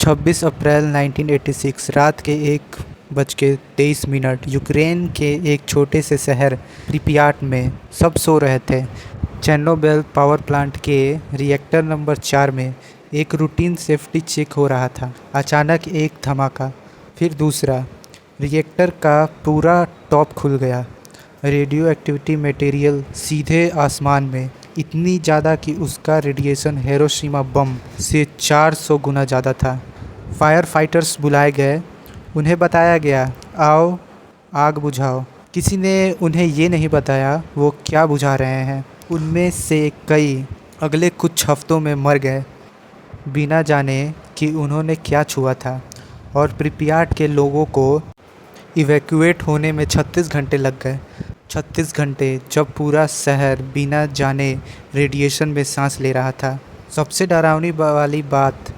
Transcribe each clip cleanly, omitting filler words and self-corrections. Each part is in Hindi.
26 अप्रैल 1986 रात के 1:23 यूक्रेन के एक छोटे से शहर प्रिपियाट में सब सो रहे थे। चेर्नोबिल पावर प्लांट के रिएक्टर नंबर 4 में एक रूटीन सेफ्टी चेक हो रहा था। अचानक एक धमाका, फिर दूसरा। रिएक्टर का पूरा टॉप खुल गया। रेडियो एक्टिविटी मटेरियल सीधे आसमान में, इतनी ज़्यादा कि उसका रेडिएशन हिरोशिमा बम से 400 गुना ज़्यादा था। फायर फाइटर्स बुलाए गए। उन्हें बताया गया, आओ आग बुझाओ। किसी ने उन्हें ये नहीं बताया वो क्या बुझा रहे हैं। उनमें से कई अगले कुछ हफ्तों में मर गए, बिना जाने कि उन्होंने क्या छुआ था। और प्रिपियाट के लोगों को इवैक्यूएट होने में 36 घंटे लग गए। 36 घंटे जब पूरा शहर बिना जाने रेडिएशन में सांस ले रहा था। सबसे डरावनी वाली बात,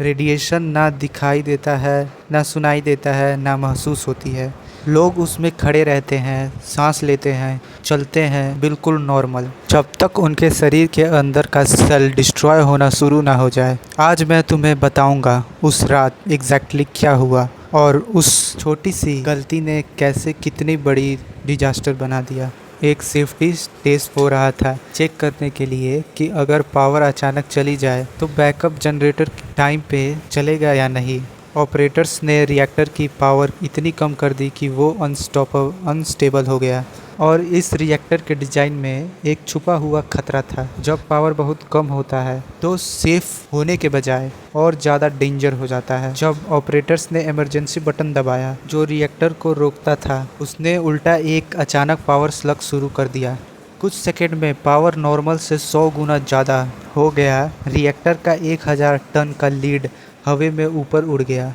रेडिएशन ना दिखाई देता है, ना सुनाई देता है, ना महसूस होती है। लोग उसमें खड़े रहते हैं, सांस लेते हैं, चलते हैं, बिल्कुल नॉर्मल, जब तक उनके शरीर के अंदर का सेल डिस्ट्रॉय होना शुरू ना हो जाए। आज मैं तुम्हें बताऊंगा उस रात एग्जैक्टली क्या हुआ और उस छोटी सी गलती ने कैसे कितनी बड़ी डिजास्टर बना दिया। एक सेफ्टी टेस्ट हो रहा था, चेक करने के लिए कि अगर पावर अचानक चली जाए तो बैकअप जनरेटर टाइम पे चलेगा या नहीं। ऑपरेटर्स ने रिएक्टर की पावर इतनी कम कर दी कि वो अनस्टेबल हो गया। और इस रिएक्टर के डिज़ाइन में एक छुपा हुआ खतरा था। जब पावर बहुत कम होता है तो सेफ होने के बजाय और ज़्यादा डेंजर हो जाता है। जब ऑपरेटर्स ने इमरजेंसी बटन दबाया जो रिएक्टर को रोकता था, उसने उल्टा एक अचानक पावर स्लग शुरू कर दिया। कुछ सेकंड में पावर नॉर्मल से 100 गुना ज़्यादा हो गया। रिएक्टर का 1000 टन का लीड हवा में ऊपर उड़ गया।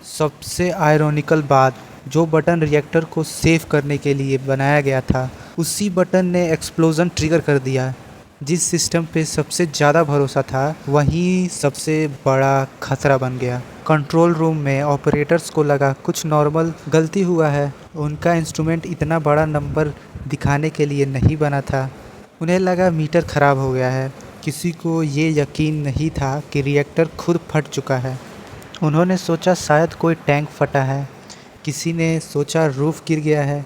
सबसे आयरॉनिकल बात, जो बटन रिएक्टर को सेव करने के लिए बनाया गया था, उसी बटन ने एक्सप्लोजन ट्रिगर कर दिया। जिस सिस्टम पे सबसे ज़्यादा भरोसा था वहीं सबसे बड़ा खतरा बन गया। कंट्रोल रूम में ऑपरेटर्स को लगा कुछ नॉर्मल गलती हुआ है। उनका इंस्ट्रूमेंट इतना बड़ा नंबर दिखाने के लिए नहीं बना था। उन्हें लगा मीटर ख़राब हो गया है। किसी को ये यकीन नहीं था कि रिएक्टर खुद फट चुका है। उन्होंने सोचा शायद कोई टैंक फटा है, किसी ने सोचा रूफ गिर गया है।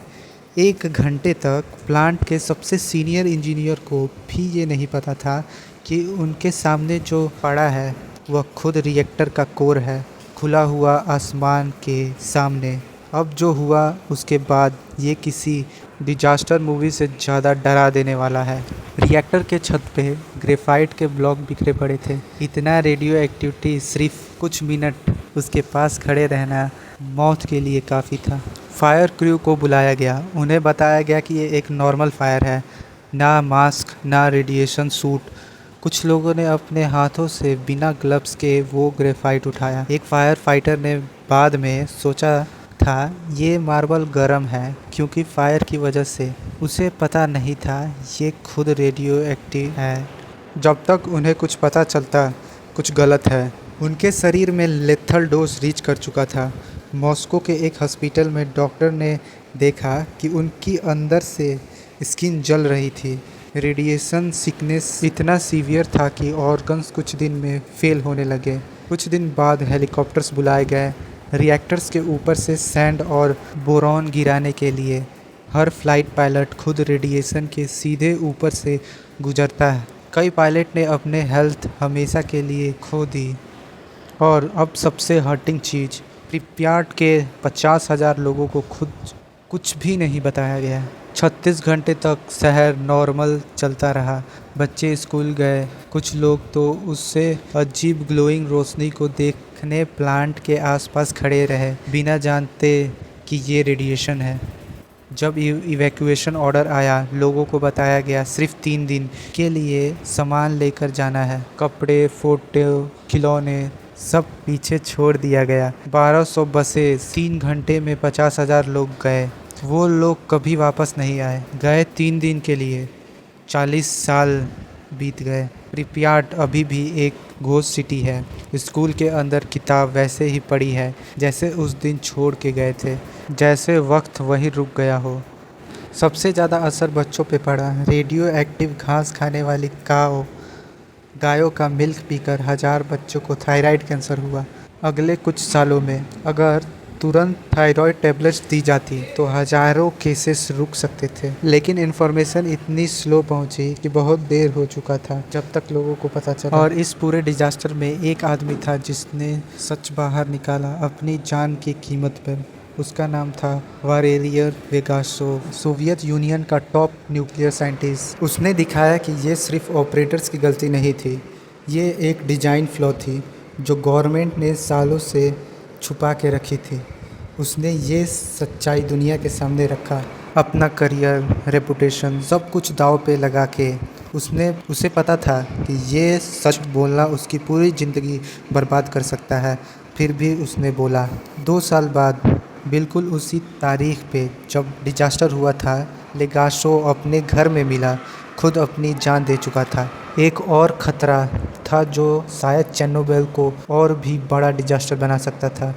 1 घंटे तक प्लांट के सबसे सीनियर इंजीनियर को भी ये नहीं पता था कि उनके सामने जो पड़ा है वह खुद रिएक्टर का कोर है, खुला हुआ आसमान के सामने। अब जो हुआ उसके बाद ये किसी डिजास्टर मूवी से ज़्यादा डरा देने वाला है। रिएक्टर के छत पे ग्रेफाइट के ब्लॉक बिखरे पड़े थे। इतना रेडियो एक्टिविटी सिर्फ कुछ मिनट उसके पास खड़े रहना मौत के लिए काफ़ी था। फायर क्रू को बुलाया गया। उन्हें बताया गया कि ये एक नॉर्मल फायर है, ना मास्क ना रेडिएशन सूट। कुछ लोगों ने अपने हाथों से बिना ग्लव्स के वो ग्रेफाइट उठाया। एक फायर फाइटर ने बाद में सोचा था ये मार्बल गर्म है, क्योंकि फायर की वजह से। उसे पता नहीं था ये खुद रेडियो एक्टिव है। जब तक उन्हें कुछ पता चलता कुछ गलत है। उनके शरीर में लेथल डोज रीच कर चुका था। मॉस्को के एक हॉस्पिटल में डॉक्टर ने देखा कि उनकी अंदर से स्किन जल रही थी। रेडिएशन सिकनेस इतना सीवियर था कि ऑर्गन्स कुछ दिन में फेल होने लगे। कुछ दिन बाद हेलीकॉप्टर्स बुलाए गए रिएक्टर्स के ऊपर से सैंड और बोरॉन गिराने के लिए। हर फ्लाइट पायलट खुद रेडिएशन के सीधे ऊपर से गुजरता है। कई पायलट ने अपने हेल्थ हमेशा के लिए खो दी। और अब सबसे हर्टिंग चीज़, प्रिप्याट के 50,000 लोगों को खुद कुछ भी नहीं बताया गया। 36 घंटे तक शहर नॉर्मल चलता रहा। बच्चे स्कूल गए, कुछ लोग तो उससे अजीब ग्लोइंग रोशनी को देखने प्लांट के आसपास खड़े रहे, बिना जानते कि ये रेडिएशन है। जब इवैक्यूएशन ऑर्डर आया, लोगों को बताया गया सिर्फ 3 दिन के लिए सामान लेकर जाना है। कपड़े, फोटो, खिलौने सब पीछे छोड़ दिया गया। 1200 बसें, 3 घंटे में 50,000 लोग गए। वो लोग कभी वापस नहीं आए। गए 3 दिन के लिए। 40 साल बीत गए। प्रिपियाट अभी भी एक घोस्ट सिटी है। स्कूल के अंदर किताब वैसे ही पड़ी है जैसे उस दिन छोड़ के गए थे, जैसे वक्त वहीं रुक गया हो। सबसे ज़्यादा असर बच्चों पे पड़ा। रेडियो एक्टिव घास खाने वाली गायों का मिल्क पीकर 1000 बच्चों को थायराइड कैंसर हुआ। अगले कुछ सालों में अगर तुरंत थायराइड टैबलेट्स दी जाती तो हजारों केसेस रुक सकते थे, लेकिन इन्फॉर्मेशन इतनी स्लो पहुंची कि बहुत देर हो चुका था जब तक लोगों को पता चला। और इस पूरे डिजास्टर में एक आदमी था जिसने सच बाहर निकाला अपनी जान की कीमत पर। उसका नाम था वालेरियर वेगासोव, सोवियत यूनियन का टॉप न्यूक्लियर साइंटिस्ट। उसने दिखाया कि ये सिर्फ ऑपरेटर्स की गलती नहीं थी, ये एक डिजाइन फ्लॉ थी जो गवर्नमेंट ने सालों से छुपा के रखी थी। उसने ये सच्चाई दुनिया के सामने रखा, अपना करियर, रेपुटेशन, सब कुछ दांव पे लगा के। उसे पता था कि ये सच बोलना उसकी पूरी ज़िंदगी बर्बाद कर सकता है, फिर भी उसने बोला। 2 साल बाद बिल्कुल उसी तारीख पे जब डिजास्टर हुआ था, लेगाशो अपने घर में मिला, खुद अपनी जान दे चुका था। एक और खतरा था जो शायद चेरनोबिल को और भी बड़ा डिजास्टर बना सकता था।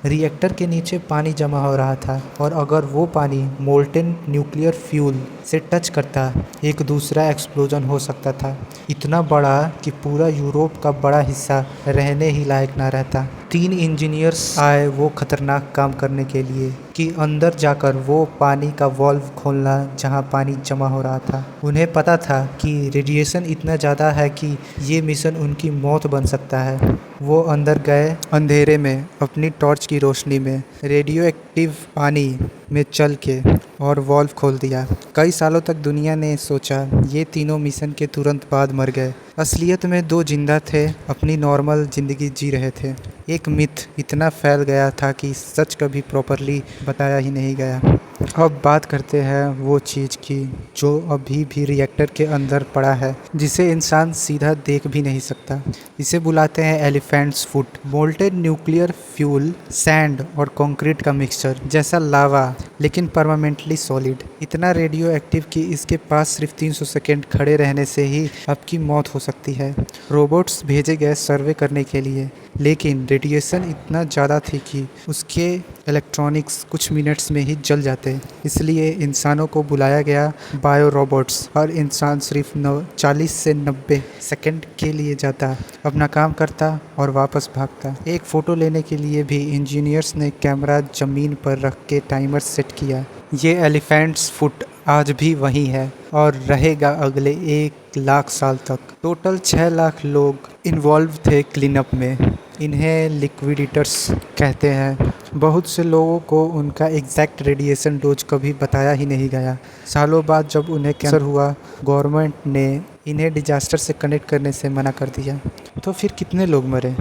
रिएक्टर के नीचे पानी जमा हो रहा था और अगर वो पानी मोल्टेन न्यूक्लियर फ्यूल से टच करता, एक दूसरा एक्सप्लोजन हो सकता था, इतना बड़ा कि पूरा यूरोप का बड़ा हिस्सा रहने ही लायक ना रहता। 3 इंजीनियर्स आए वो खतरनाक काम करने के लिए कि अंदर जाकर वो पानी का वाल्व खोलना जहां पानी जमा हो रहा था। उन्हें पता था कि रेडिएशन इतना ज़्यादा है कि ये मिशन उनकी मौत बन सकता है। वो अंदर गए, अंधेरे में अपनी टॉर्च की रोशनी में रेडियो एक्टिव पानी में चल के और वाल्व खोल दिया। कई सालों तक दुनिया ने सोचा ये तीनों मिशन के तुरंत बाद मर गए। असलियत में 2 जिंदा थे, अपनी नॉर्मल ज़िंदगी जी रहे थे। एक मिथ इतना फैल गया था कि सच कभी प्रॉपरली बताया ही नहीं गया। अब बात करते हैं वो चीज़ की जो अभी भी रिएक्टर के अंदर पड़ा है, जिसे इंसान सीधा देख भी नहीं सकता। इसे बुलाते हैं elephants foot. Molten nuclear fuel, sand और कंक्रीट का मिक्सचर जैसा लावा, लेकिन परमानेंटली सॉलिड। इतना रेडियो एक्टिव कि इसके पास सिर्फ 300 सेकेंड खड़े रहने से ही आपकी मौत हो सकती है। रोबोट्स भेजे गए सर्वे करने के लिए, लेकिन रेडिएशन इतना ज़्यादा थी कि उसके इलेक्ट्रॉनिक्स कुछ मिनट्स में ही जल जाते। इसलिए इंसानों को बुलाया गया बायो रोबोट्स। हर इंसान सिर्फ 40 से 90 सेकंड के लिए जाता, अपना काम करता और वापस भागता। एक फ़ोटो लेने के लिए भी इंजीनियर्स ने कैमरा ज़मीन पर रख के टाइमर सेट किया। ये एलिफेंट्स फुट आज भी वहीं है और रहेगा अगले 1 लाख साल तक। टोटल 6 लाख लोग इन्वॉल्व थे क्लीनअप में। इन्हें लिक्विडेटर्स कहते हैं। बहुत से लोगों को उनका एग्जैक्ट रेडिएशन डोज कभी बताया ही नहीं गया। सालों बाद जब उन्हें कैंसर हुआ, गवर्नमेंट ने इन्हें डिजास्टर से कनेक्ट करने से मना कर दिया। तो फिर कितने लोग मरे?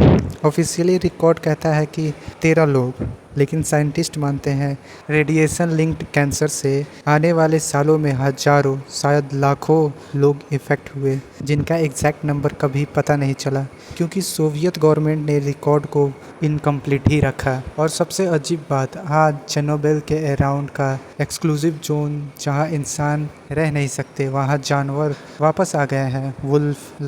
ऑफिशियली रिकॉर्ड कहता है कि 13 लोग, लेकिन साइंटिस्ट मानते हैं रेडिएशन लिंक्ड कैंसर से आने वाले सालों में हजारों, शायद लाखों लोग इफ़ेक्ट हुए, जिनका एग्जैक्ट नंबर कभी पता नहीं चला क्योंकि सोवियत गवर्नमेंट ने रिकॉर्ड को इनकम्प्लीट ही रखा। और सबसे अजीब बात, आज चेरनोबिल के अराउंड का एक्सक्लूसिव जोन जहां इंसान रह नहीं सकते, वहां जानवर वापस आ गए हैं। वुल्फ,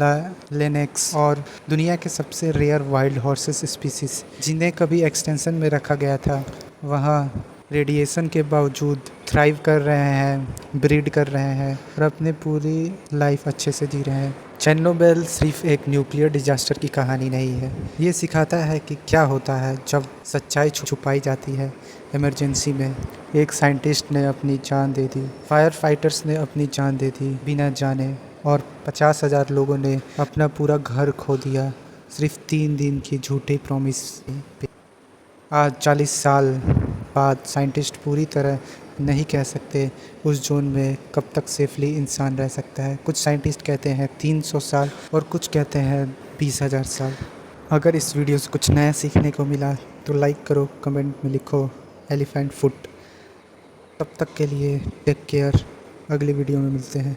लेनेक्स और दुनिया के सबसे रेयर वाइल्ड हॉर्सेस स्पीसीज जिन्हें कभी एक्सटेंशन में रखा गया था, वहाँ रेडिएशन के बावजूद थ्राइव कर रहे हैं, ब्रीड कर रहे हैं और अपने पूरी लाइफ अच्छे से जी रहे हैं। चेरनोबिल सिर्फ एक न्यूक्लियर डिजास्टर की कहानी नहीं है, ये सिखाता है कि क्या होता है जब सच्चाई छुपाई जाती है। इमरजेंसी में एक साइंटिस्ट ने अपनी जान दे दी, फायर फाइटर्स ने अपनी जान दे दी बिना जाने, और 50,000 लोगों ने अपना पूरा घर खो दिया सिर्फ 3 दिन की झूठी प्रॉमिस पे। आज 40 साल बाद साइंटिस्ट पूरी तरह नहीं कह सकते उस जोन में कब तक सेफली इंसान रह सकता है। कुछ साइंटिस्ट कहते हैं 300 साल और कुछ कहते हैं 20,000 साल। अगर इस वीडियो से कुछ नया सीखने को मिला तो लाइक करो, कमेंट में लिखो एलिफेंट फुट। तब तक के लिए टेक केयर, अगली वीडियो में मिलते हैं।